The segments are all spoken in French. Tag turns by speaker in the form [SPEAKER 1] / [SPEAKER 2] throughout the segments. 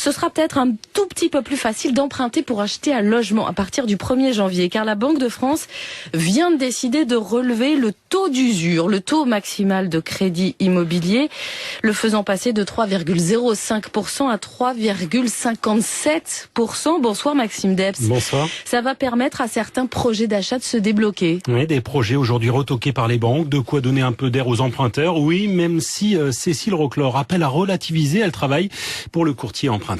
[SPEAKER 1] ce sera peut-être un tout petit peu plus facile d'emprunter pour acheter un logement à partir du 1er janvier, car la Banque de France vient de décider de relever le taux d'usure, le taux maximal de crédit immobilier, le faisant passer de 3,05% à 3,57%. Bonsoir Maxime Debs.
[SPEAKER 2] Bonsoir.
[SPEAKER 1] Ça va permettre à certains projets d'achat de se débloquer.
[SPEAKER 2] Oui, des projets aujourd'hui retoqués par les banques, de quoi donner un peu d'air aux emprunteurs. Oui, même si Cécile Roclor appelle à relativiser, elle travaille pour le courtier Empruntis.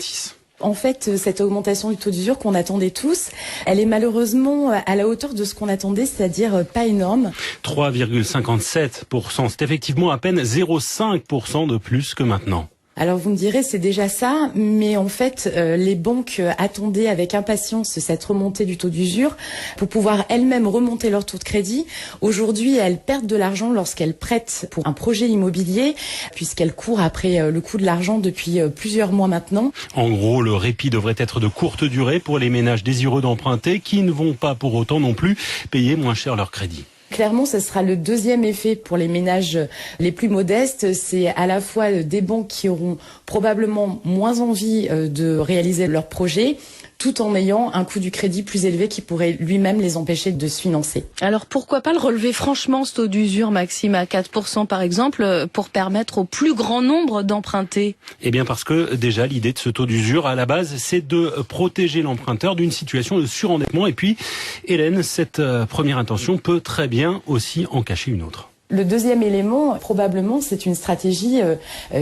[SPEAKER 3] En fait, cette augmentation du taux d'usure qu'on attendait tous, elle est malheureusement à la hauteur de ce qu'on attendait, c'est-à-dire pas énorme.
[SPEAKER 2] 3,57%, c'est effectivement à peine 0,5% de plus que maintenant.
[SPEAKER 3] Alors vous me direz, c'est déjà ça, mais en fait, les banques attendaient avec impatience cette remontée du taux d'usure pour pouvoir elles-mêmes remonter leur taux de crédit. Aujourd'hui, elles perdent de l'argent lorsqu'elles prêtent pour un projet immobilier, puisqu'elles courent après le coût de l'argent depuis plusieurs mois maintenant.
[SPEAKER 2] En gros, le répit devrait être de courte durée pour les ménages désireux d'emprunter qui ne vont pas pour autant non plus payer moins cher leur crédit.
[SPEAKER 3] Clairement, ce sera le deuxième effet pour les ménages les plus modestes. C'est à la fois des banques qui auront probablement moins envie de réaliser leurs projets, tout en ayant un coût du crédit plus élevé qui pourrait lui-même les empêcher de se financer.
[SPEAKER 1] Alors pourquoi pas le relever franchement, ce taux d'usure, Maxime, à 4% par exemple, pour permettre au plus grand nombre d'emprunter?
[SPEAKER 2] Eh bien parce que déjà l'idée de ce taux d'usure à la base, c'est de protéger l'emprunteur d'une situation de surendettement. Et puis Hélène, cette première intention peut très bien aussi en cacher une autre.
[SPEAKER 3] Le deuxième élément, probablement, c'est une stratégie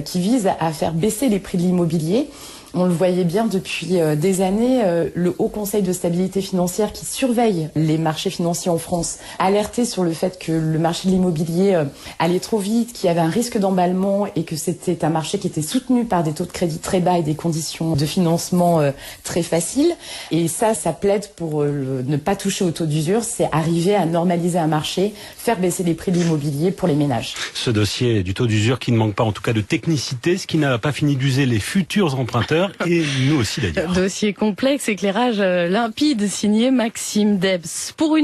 [SPEAKER 3] qui vise à faire baisser les prix de l'immobilier. On le voyait bien depuis des années, le Haut Conseil de stabilité financière qui surveille les marchés financiers en France alertait sur le fait que le marché de l'immobilier allait trop vite, qu'il y avait un risque d'emballement et que c'était un marché qui était soutenu par des taux de crédit très bas et des conditions de financement très faciles. Et ça plaide pour ne pas toucher au taux d'usure, c'est arriver à normaliser un marché, faire baisser les prix de l'immobilier pour les ménages.
[SPEAKER 2] Ce dossier du taux d'usure qui ne manque pas en tout cas de technicité, ce qui n'a pas fini d'user les futurs emprunteurs. Et nous aussi d'ailleurs.
[SPEAKER 1] Dossier complexe, éclairage limpide, signé Maxime Debs. Pour une